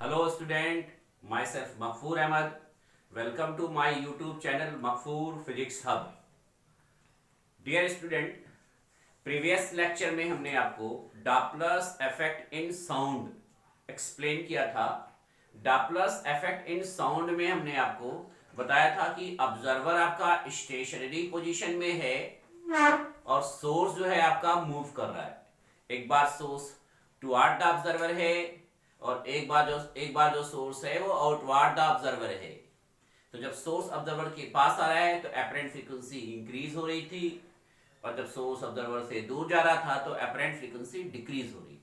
Hello student, myself Makfoor Ahmed. Welcome to my YouTube channel Makfoor Physics Hub. Dear student, previous lecture में हमने आपको Doppler's effect in sound explain किया था. Doppler's effect in sound में हमने आपको बताया था कि ऑब्जर्वर आपका स्टेशनरी पोजीशन में है और सोर्स जो है आपका मूव कर रहा है. एक बार सोर्स टुवर्ड द ऑब्जर्वर है और एक बार जो सोर्स है वो आउटवर्ड द ऑब्जर्वर है. तो जब सोर्स ऑब्जर्वर के पास आ रहा है तो एपरेंट फ्रीक्वेंसी इंक्रीज हो रही थी और जब सोर्स ऑब्जर्वर से दूर जा रहा था तो एपरेंट फ्रीक्वेंसी डिक्रीज हो रही थी.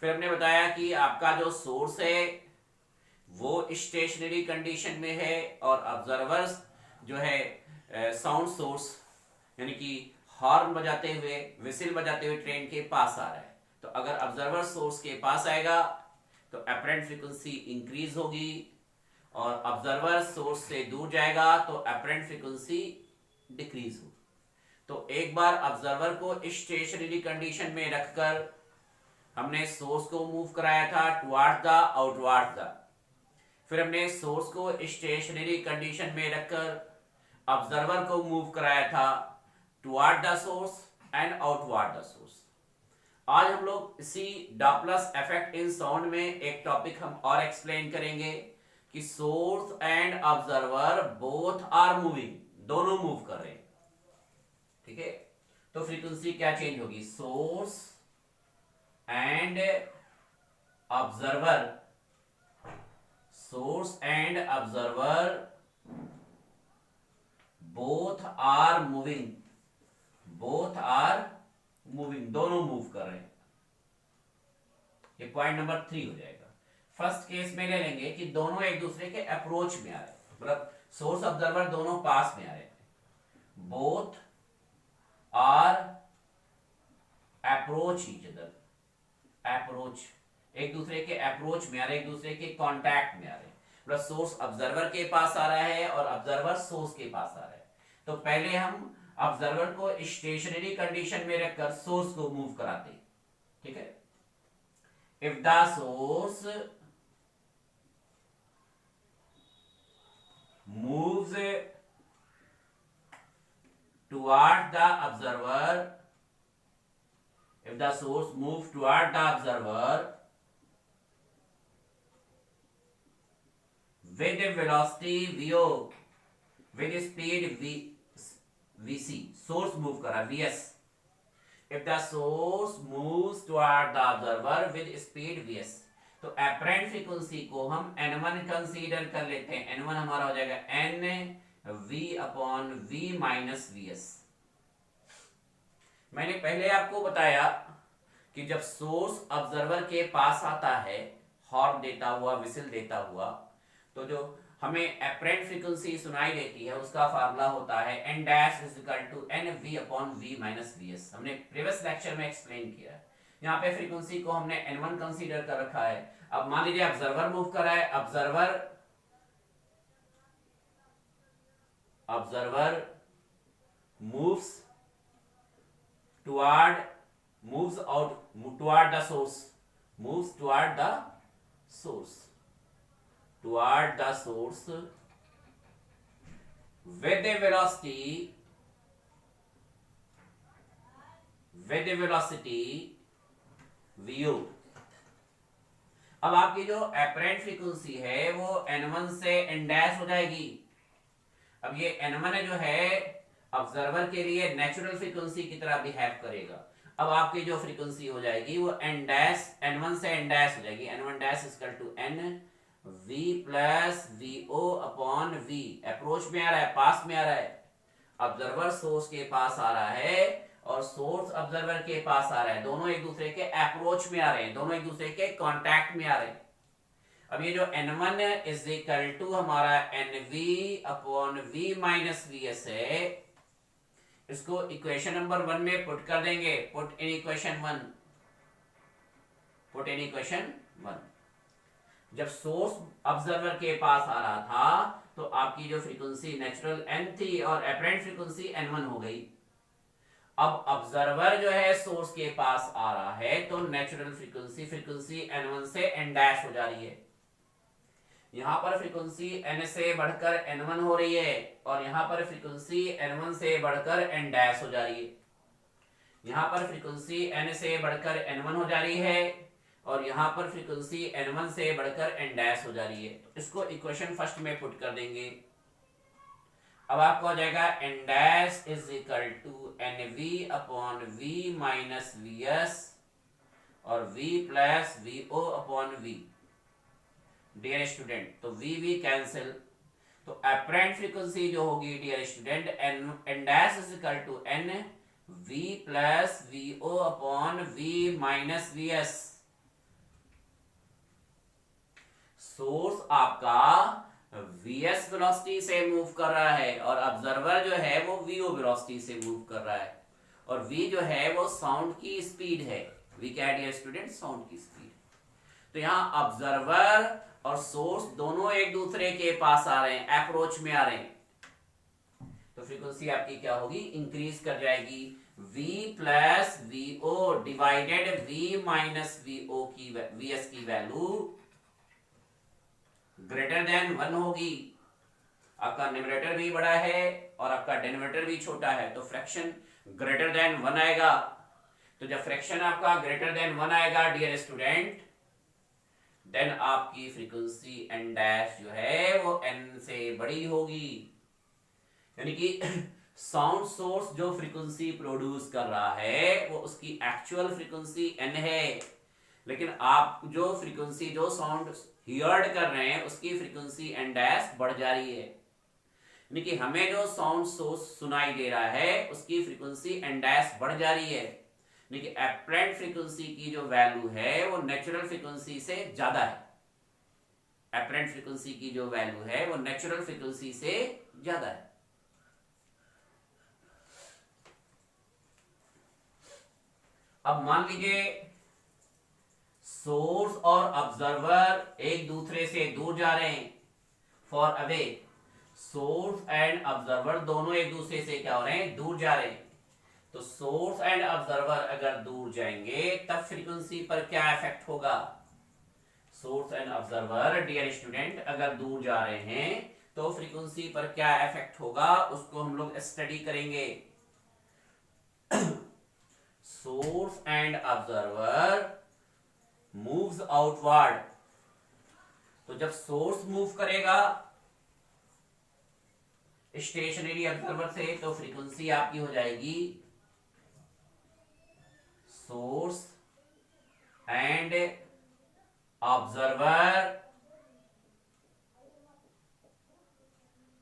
फिर हमने बताया कि आपका जो सोर्स है वो स्टेशनरी कंडीशन में है और ऑब्जर्वर्स जो है साउंड सोर्स यानी कि हॉर्न बजाते हुए विसिल बजाते हुए ट्रेन के पास आ रहा है. तो अगर ऑब्जर्वर सोर्स के पास आएगा तो एपरेंट फ्रीक्वेंसी इंक्रीज होगी और ऑब्जर्वर सोर्स से दूर जाएगा तो एपरेंट फ्रीक्वेंसी डिक्रीज होगी. तो एक बार ऑब्जर्वर को स्टेशनरी कंडीशन में रखकर हमने सोर्स को मूव कराया था टुवर्ड द आउटवर्ड द. फिर हमने सोर्स को स्टेशनरी कंडीशन में रखकर ऑब्जर्वर को मूव कराया था toward the source and outward the source. आज हम लोग इसी डॉपलर्स इफेक्ट इन साउंड में एक टॉपिक हम और एक्सप्लेन करेंगे कि source and observer both are moving, दोनों मूव कर रहे हैं. ठीक है, तो फ्रीक्वेंसी क्या चेंज होगी? Source and observer, source and observer both are moving, both are moving, दोनों मूव कर रहे हैं. ये पॉइंट नंबर 3 हो जाएगा. फर्स्ट केस में ले लेंगे कि दोनों एक दूसरे के अप्रोच में आ रहे हैं, मतलब सोर्स ऑब्जर्वर दोनों पास में आ रहे हैं. Both are approach each other, approach, एक दूसरे के अप्रोच में आ रहे हैं, एक दूसरे के कांटेक्ट में आ रहे हैं. मतलब सोर्स ऑब्जर्वर के पास आ रहा है और ऑब्जर्वर सोर्स के पास आ रहा है. तो पहले हम ऑब्जर्वर को स्टेशनरी कंडीशन में रखकर सोर्स को मूव कराते. ठीक है, if the source moves toward the observer, if the source moves toward the observer with a velocity VO, with speed VC, source move करा VS. If the source moves toward the observer with speed VS, तो apparent frequency को हम N1 consider कर लेते हैं. N1 हमारा हो जाएगा N V upon V minus VS. मैंने पहले आपको बताया कि जब सोर्स ऑब्जर्वर के पास आता है हॉर्न देता हुआ, विसिल देता हुआ, तो जो हमें एपरेंट फ्रीक्वेंसी सुनाई देती है उसका फार्मूला होता है n dash is equal to n v upon v minus vs. हमने प्रीवियस लेक्चर में एक्सप्लेन किया है. यहाँ पे फ्रीक्वेंसी को हमने n1 कंसीडर कर रखा है. अब मान लीजिए ऑब्जर्वर मूव कर रहा है, observer moves toward, moves out toward the source, moves toward the source, toward the source with a velocity, vu. अब आपकी जो एपरेंट फ्रीक्वेंसी है वो n1 से n डैश हो जाएगी. अब ये n1 जो है ऑब्जर्वर के लिए नेचुरल फ्रीक्वेंसी की तरह बिहेव करेगा. अब आपकी जो फ्रीक्वेंसी हो जाएगी वो n डैश, n1 से n डैश हो जाएगी. n1 dash equal to n v plus vo upon v. Approach में आ रहा है, पास में आ रहा है. ऑब्जर्वर सोर्स के पास आ रहा है और सोर्स ऑब्जर्वर के पास आ रहा है. दोनों एक दूसरे के अप्रोच में आ रहे हैं, दोनों एक दूसरे के कांटेक्ट में आ रहे हैं. अब ये जो n1 इज इक्वल टू हमारा nv upon v minus vs है, इसको इक्वेशन नंबर 1 में पुट कर देंगे. Put in equation 1, put in equation 1. जब सोर्स ऑब्जर्वर के पास आ रहा था तो आपकी जो फ्रीक्वेंसी नेचुरल n थी और एपरेंट फ्रीक्वेंसी n1 हो गई. अब ऑब्जर्वर जो है सोर्स के पास आ रहा है तो नेचुरल फ्रीक्वेंसी n1 से n डैश हो जा रही है. यहाँ पर फ्रीक्वेंसी n से बढ़कर n1 हो रही है और यहाँ पर फ्रीक्वेंसी n1 से बढ़कर n डैश हो जा रही है। यहाँ पर फ्रीक्वेंसी n से बढ़कर n1 हो जा रही है और यहाँ पर फ्रीक्वेंसी n1 से बढ़कर n डैश हो जा रही है। तो इसको इक्वेशन फर्स्ट में पुट कर देंगे। अब आपको हो जाएगा n dash is equal to nv upon v minus vs और v plus vo upon v। Dear student, तो v कैंसिल, तो अपरेंट फ्रीक्वेंसी जो होगी dear student n dash is equal to n v plus vo upon v minus vs। Source आपका vs velocity से move कर रहा है और ऑब्जर्वर जो है वो vo वेलोसिटी से मूव कर रहा है और v जो है वो साउंड की स्पीड है। v क्या है डियर स्टूडेंट? साउंड की स्पीड। तो यहाँ ऑब्जर्वर और सोर्स दोनों एक दूसरे के पास आ रहे हैं, अप्रोच में आ रहे हैं, तो फ्रीक्वेंसी आपकी क्या होगी? इंक्रीज कर जाएगी। v plus vo divided v minus vo की vs की वैल्यू ग्रेटर देन 1 होगी। आपका न्यूमरेटर भी बड़ा है और आपका डिनोमिनेटर भी छोटा है, तो फ्रैक्शन ग्रेटर देन 1 आएगा। तो जब फ्रैक्शन आपका ग्रेटर देन 1 आएगा डियर स्टूडेंट, देन आपकी फ्रीक्वेंसी n डैश जो है वो n से बड़ी होगी। यानी कि साउंड सोर्स जो फ्रीक्वेंसी प्रोड्यूस कर रहा है वो उसकी एक्चुअल फ्रीक्वेंसी n है, लेकिन आप जो फ्रीक्वेंसी जो साउंड हियर्ड कर रहे हैं उसकी फ्रीक्वेंसी n डैश बढ़ जा रही है। यानी कि हमें जो साउंड सोर्स सुनाई दे रहा है उसकी फ्रीक्वेंसी n डैश बढ़ जा रही है, यानी कि अपरेंट फ्रीक्वेंसी की जो वैल्यू है वो नेचुरल फ्रीक्वेंसी से ज्यादा है। अपरेंट फ्रीक्वेंसी की जो वैल्यू है वो नेचुरल फ्रीक्वेंसी से ज्यादा है। अब मान लीजिए सोर्स और ऑब्जर्वर एक दूसरे से दूर जा रहे हैं, for away. Source and observer दोनों एक दूसरे से क्या हो रहे हैं? दूर जा रहे हैं। तो सोर्स एंड ऑब्जर्वर अगर दूर जाएंगे तब फ्रीक्वेंसी पर क्या इफेक्ट होगा? Source and observer dear student अगर दूर जा रहे हैं तो फ्रीक्वेंसी पर क्या इफेक्ट होगा उसको हम लोग स्टडी करेंगे। Source and observer moves outward, तो जब सोर्स मूव करेगा स्टेशनरी ऑब्जर्वर से तो फ्रीक्वेंसी आपकी हो जाएगी source and observer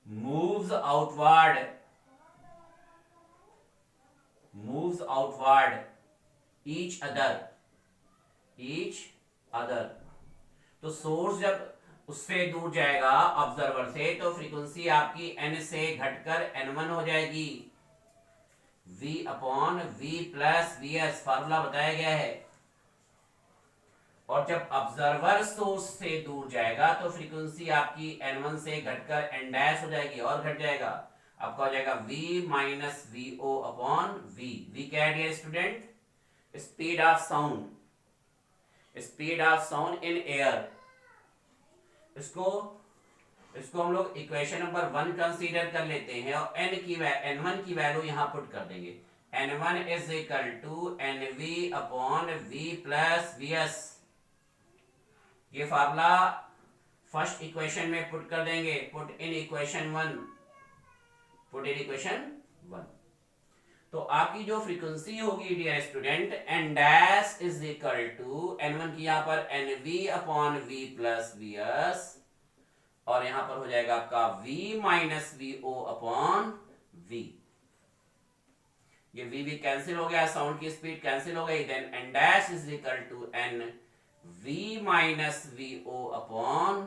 moves outward each other. तो सोर्स जब उससे दूर जाएगा ऑब्जर्वर से तो फ्रीक्वेंसी आपकी n से घटकर n1 हो जाएगी। v upon v plus vs formula बताया गया है। और जब ऑब्जर्वर सोर्स से दूर जाएगा तो फ्रीक्वेंसी आपकी n1 से घटकर n डैश हो जाएगी और घट जाएगा। आपका हो जाएगा v minus vo upon v। v क्या है dear student? Speed of sound in air. इसको हम लोग इक्वेशन नंबर 1 कंसीडर कर लेते हैं और n1 की वैल्यू यहां पुट कर देंगे। n1 is equal to nv upon v plus vs। ये फार्मूला फर्स्ट इक्वेशन में पुट कर देंगे। Put in equation 1। तो आपकी जो फ्रीक्वेंसी होगी dear student n dash is equal to n1 की यहां पर nv upon v plus vs और यहां पर हो जाएगा आपका v minus vo upon v। ये v कैंसिल हो गया, साउंड की स्पीड कैंसिल हो गई। Then n dash is equal to n v minus vo upon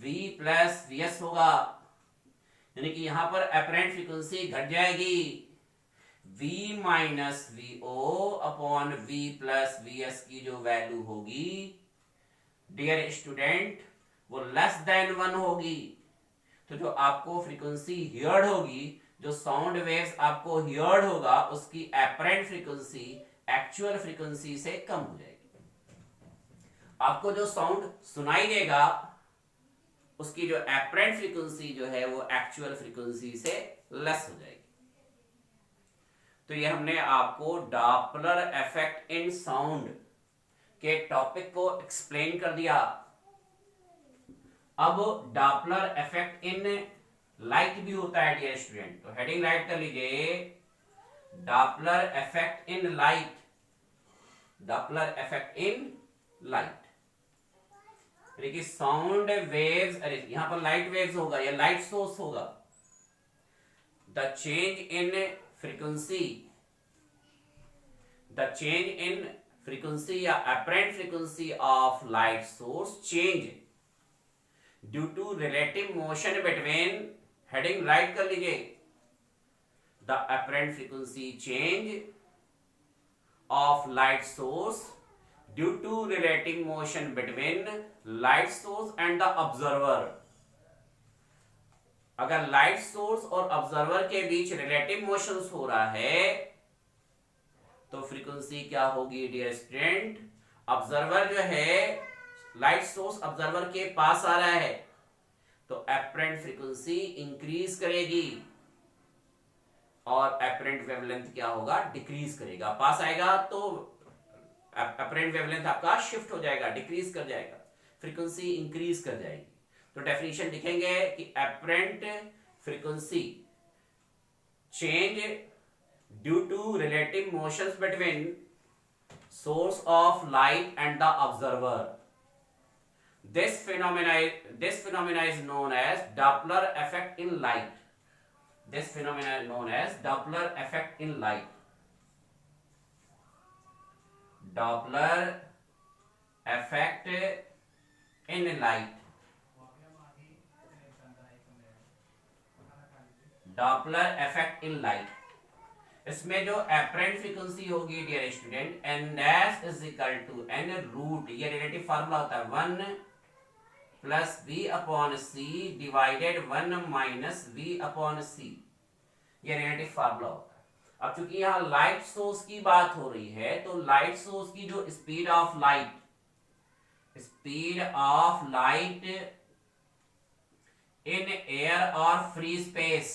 v plus vs होगा। यानी कि यहां पर अपरेंट फ्रीक्वेंसी घट जाएगी। v minus vo upon v plus vs की जो वैल्यू होगी डियर स्टूडेंट वो लेस देन 1 होगी। तो जो आपको फ्रीक्वेंसी हियर्ड होगी, जो साउंड वेव्स आपको हियर्ड होगा उसकी अपरेंट फ्रीक्वेंसी एक्चुअल फ्रीक्वेंसी से कम हो जाएगी। आपको जो साउंड सुनाई देगा उसकी जो एपरेंट फ्रीक्वेंसी जो है वो एक्चुअल फ्रीक्वेंसी से लेस हो जाएगी। तो ये हमने आपको डॉपलर इफेक्ट इन साउंड के टॉपिक को एक्सप्लेन कर दिया। अब डॉपलर इफेक्ट इन लाइट भी होता है डियर स्टूडेंट, तो हेडिंग राइट कर लीजिए, Doppler effect in light, Doppler effect in light. देखिए साउंड वेव्स, अरे यहां पर लाइट वेव्स होगा या लाइट सोर्स होगा। The change in frequency, the change in frequency या apparent frequency of light source change due to relative motion between, heading write कर लीजिए, the apparent frequency change of light source due to relative motion between light source and the observer। अगर light source और observer के बीच relative motions हो रहा है तो frequency क्या होगी डियर स्टूडेंट, ऑब्जर्वर जो है, लाइट सोर्स ऑब्जर्वर के पास आ रहा है तो एपरेंट फ्रीक्वेंसी इंक्रीज करेगी और एपरेंट वेवलेंथ क्या होगा, डिक्रीज करेगा। पास आएगा तो अपरेंट वेवलेंथ आपका शिफ्ट हो जाएगा, डिक्रीज कर जाएगा, फ्रीक्वेंसी इंक्रीज कर जाएगी। तो डेफिनेशन लिखेंगे कि apparent frequency change due to relative motions between source of light and the observer. This phenomena is known as Doppler effect in light. This phenomena is known as Doppler effect in light. Doppler effect in light, Doppler effect in light। इसमें जो apparent frequency होगी dear student, n dash is equal to n root, ये relative formula होता है 1 plus v upon c divided 1 minus v upon c, ये relative formula होता है। अब चूंकि यहां लाइट सोर्स की बात हो रही है तो लाइट सोर्स की जो speed of light, speed of light in air और फ्री स्पेस,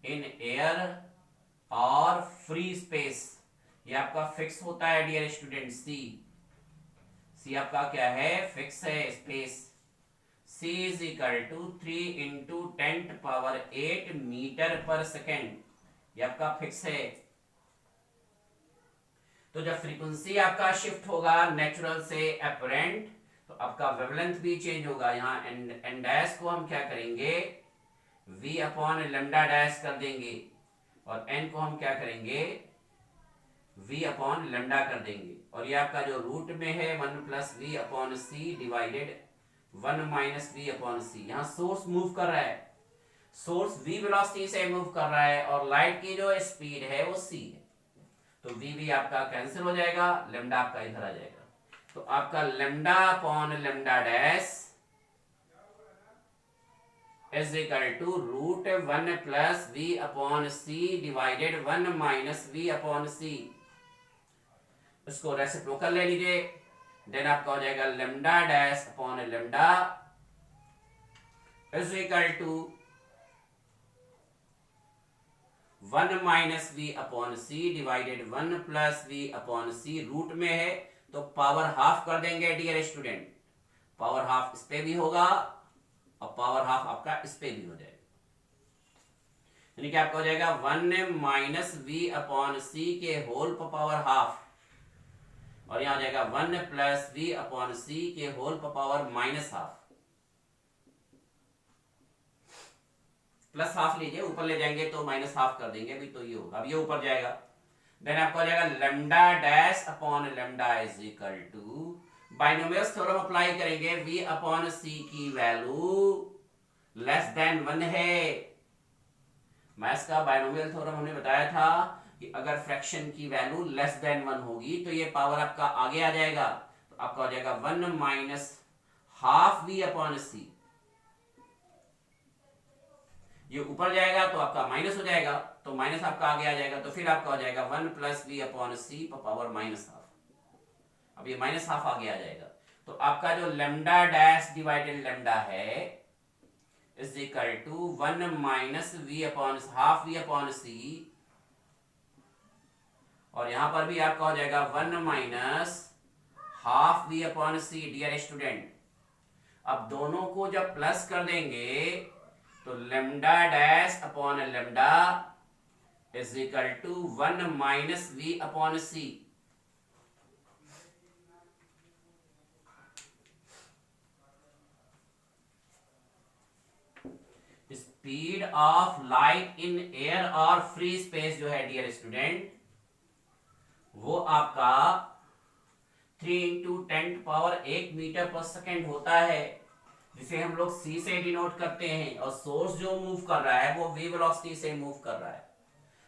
इन एयर और फ्री स्पेस, ये आपका फिक्स होता है डियर स्टूडेंट, सी आपका क्या है, फिक्स है space. c is equal to 3 into 10⁸ metre per second, ये आपका फिक्स है। तो जब फ्रीक्वेंसी आपका शिफ्ट होगा नेचुरल से अपरेंट तो आपका वेवलेंथ भी चेंज होगा। यहाँ एन डैश को हम क्या करेंगे, v अपॉन लेमडा डैश कर देंगे और n को हम क्या करेंगे, v अपॉन लेमडा कर देंगे। और ये आपका जो रूट में है 1 plus v upon c divided 1 minus v upon c। यहाँ सोर्स मूव कर रहा है, सोर्स v वेलोसिटी से मूव कर रहा है और लाइट की जो स्पीड है वो c है, तो v आपका कैंसिल हो जाएगा, लेमडा आपका इधर आ जाएगा। तो आपका lambda upon lambda dash is equal to root 1 plus v upon c divided 1 minus v upon c। इसको रेसिप्रोकल ले लीजिए, देन आपका हो जाएगा lambda dash upon lambda is equal to 1 minus we upon C divided 1 plus V upon C, root में है तो power half कर देंगे डियर स्टूडेंट, पावर हाफ इस पे भी होगा और पावर हाफ आपका इस पे भी हो जाएगा, यानी कि आपका हो जाएगा 1 माइनस वी अपॉन सी के होल पावर हाफ, और यहां आ जाएगा 1 प्लस वी अपॉन सी के whole power minus half. Plus half लीजिए, ऊपर ले जाएंगे तो माइनस हाफ कर देंगे भी, तो ये होगा, अब ये ऊपर जाएगा, देन आपको हो जाएगा lambda dash upon lambda is equal to, binomial theorem apply करेंगे, v अपॉन c की वैल्यू लेस देन 1 है। मैथ्स का बाइनोमियल थ्योरम हमने बताया था कि अगर फ्रैक्शन की वैल्यू लेस देन 1 होगी तो ये पावर आपका आगे आ जाएगा, तो आपका हो जाएगा 1 minus half v upon c, ये ऊपर जाएगा तो आपका माइनस हो जाएगा, तो माइनस आपका आगे आ जाएगा, तो फिर आपका हो जाएगा 1 plus V upon C power minus half. अब ये माइनस हाफ आगे आ जाएगा, तो आपका जो लेमडा डैश डिवाइडेड लेमडा है is equal to 1 minus we upon half v upon c, और यहां पर भी आपका हो जाएगा 1 minus half v upon c. Dear student, अब दोनों को जब प्लस कर देंगे तो lambda dash upon lambda is equal to 1 minus we upon c. Speed of light in air और फ्री स्पेस जो है डियर स्टूडेंट, वो आपका 3 इंटू 10⁻⁸ मीटर पर सेकेंड होता है, जिसे हम लोग c से डिनोट करते हैं, और सोर्स जो मूव कर रहा है वो v वेलोसिटी से मूव कर रहा है।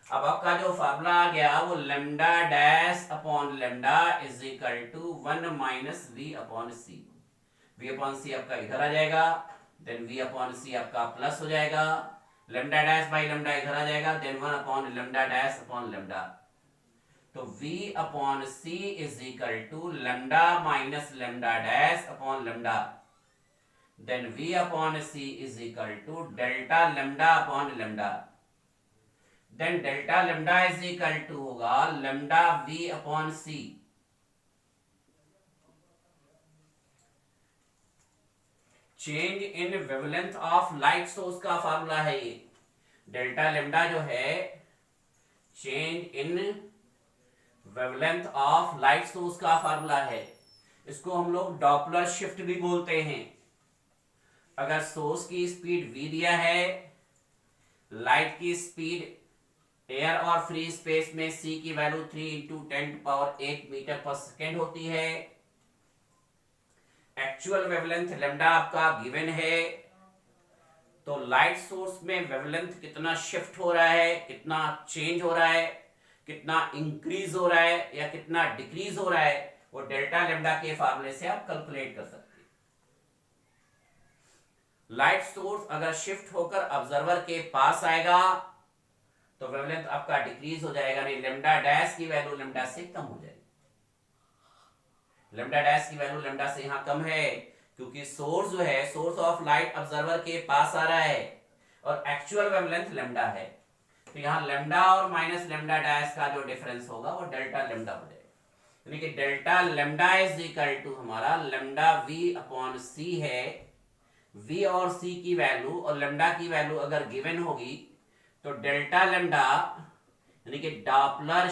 अब आपका जो फार्मूला आ गया वो lambda dash upon lambda is equal to 1 minus we upon c. V upon c आपका इधर आ जाएगा, देन वी अपॉन सी आपका प्लस हो जाएगा, लेमडा डैश बाई लेमडा इधर आ जाएगा, then 1 upon lambda dash upon lambda. तो v upon c is equal to lambda minus lambda dash upon lambda, then v upon c is equal to delta lambda upon lambda, then delta lambda is equal to होगा lambda v upon c। Change in wavelength of light source का formula है ये। Delta lambda जो है change in wavelength of light source का formula है। इसको हम लोग डॉपलर शिफ्ट भी बोलते हैं। अगर सोर्स की स्पीड v दिया है, लाइट की स्पीड एयर और फ्री स्पेस में c की value 3 into 10⁸ metre per second होती है, एक्चुअल वेवलेंथ लेमडा आपका गिवन है, तो लाइट सोर्स में वेवलेंथ कितना शिफ्ट हो रहा है, कितना चेंज हो रहा है, कितना इंक्रीज हो रहा है या कितना डिक्रीज हो रहा है, वो डेल्टा लेमडा के फार्मूले से आप कैलकुलेट कर सकते हैं। लाइट सोर्स अगर शिफ्ट होकर ऑब्जर्वर के पास आएगा तो वेवलेंथ आपका डिक्रीज हो जाएगा, नहीं लेमडा डैश की वैल्यू लेमडा से कम हो जाएगी। लेमडा डैश की वैल्यू लेमडा से यहां कम है क्योंकि सोर्स जो है, सोर्स ऑफ लाइट ऑब्जर्वर के पास आ रहा है और एक्चुअल वेवलेंथ लेमडा है, तो यहां लेमडा और माइनस लेमडा डैश का जो डिफरेंस होगा वो डेल्टा लेमडा हो जाएगा। यानी कि delta lambda is equal to हमारा लेमडा वी अपॉन सी है। वी और सी की वैल्यू और लेमडा की वैल्यू अगर गिवन होगी तो डेल्टा लेमडा यानी कि डॉपलर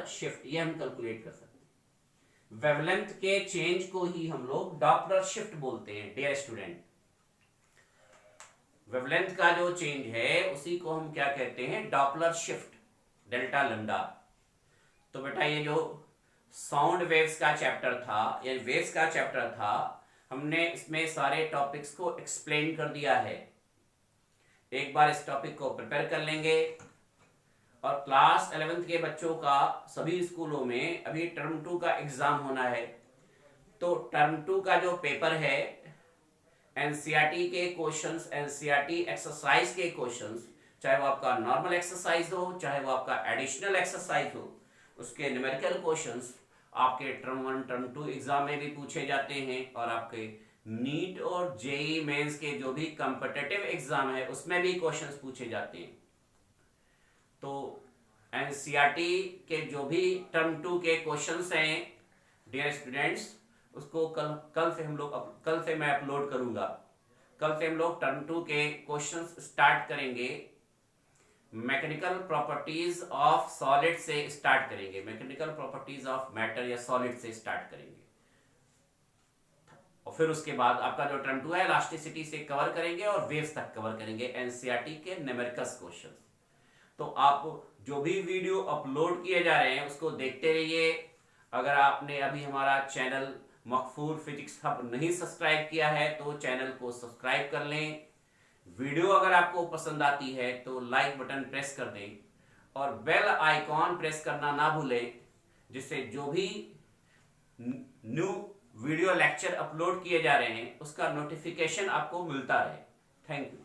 शिफ्ट ये हम कैलकुलेट कर सकते हैं। वेवलेंथ के चेंज को ही हम लोग डॉपलर शिफ्ट बोलते हैं। डियर स्टूडेंट, वेवलेंथ का जो चेंज है उसी को हम क्या कहते हैं, डॉपलर शिफ्ट, डेल्टा लेमडा। तो बेटा ये जो साउंड वेव्स का चैप्टर था या वेव्स का चैप्टर था, हमने इसमें सारे टॉपिक्स को एक्सप्लेन कर दिया है। एक बार इस टॉपिक को प्रिपेयर कर लेंगे। और क्लास 11th के बच्चों का सभी स्कूलों में अभी टर्म 2 का एग्जाम होना है, तो टर्म 2 का जो पेपर है एनसीईआरटी के क्वेश्चंस, एनसीईआरटी एक्सरसाइज के क्वेश्चंस, चाहे वो आपका नॉर्मल एक्सरसाइज हो चाहे वो आपका एडिशनल एक्सरसाइज हो, उसके न्यूमेरिकल क्वेश्चंस आपके टर्म 1 टर्म 2 एग्जाम में भी पूछे जाते हैं और आपके नीट और जेईई मेंस के जो भी कॉम्पिटिटिव एग्जाम है उसमें भी क्वेश्चंस पूछे जाते हैं। तो एनसीईआरटी के जो भी टर्म 2 के क्वेश्चंस हैं डियर स्टूडेंट्स, उसको कल से मैं अपलोड करूंगा। कल से हम लोग टर्म 2 के क्वेश्चंस स्टार्ट करेंगे। मैकेनिकल प्रॉपर्टीज ऑफ सॉलिड से स्टार्ट करेंगे, मैकेनिकल प्रॉपर्टीज ऑफ मैटर या सॉलिड से स्टार्ट करेंगे, और फिर उसके बाद आपका जो टर्म 2 है इलास्टिसिटी से कवर करेंगे और वेव्स तक कवर करेंगे, एनसीईआरटी के न्यूमेरिकल क्वेश्चंस। तो आप जो भी वीडियो अपलोड किए जा रहे हैं उसको देखते रहिए। अगर आपने अभी हमारा चैनल मकफूर फिजिक्स हब नहीं सब्सक्राइब किया है तो चैनल को सब्सक्राइब कर लें। वीडियो अगर आपको पसंद आती है तो लाइक बटन प्रेस कर दें और बेल आइकॉन प्रेस करना ना भूलें, जिससे जो भी न्यू वीडियो लेक्चर अपलोड किए जा रहे हैं उसका नोटिफिकेशन आपको मिलता रहे। Thank you.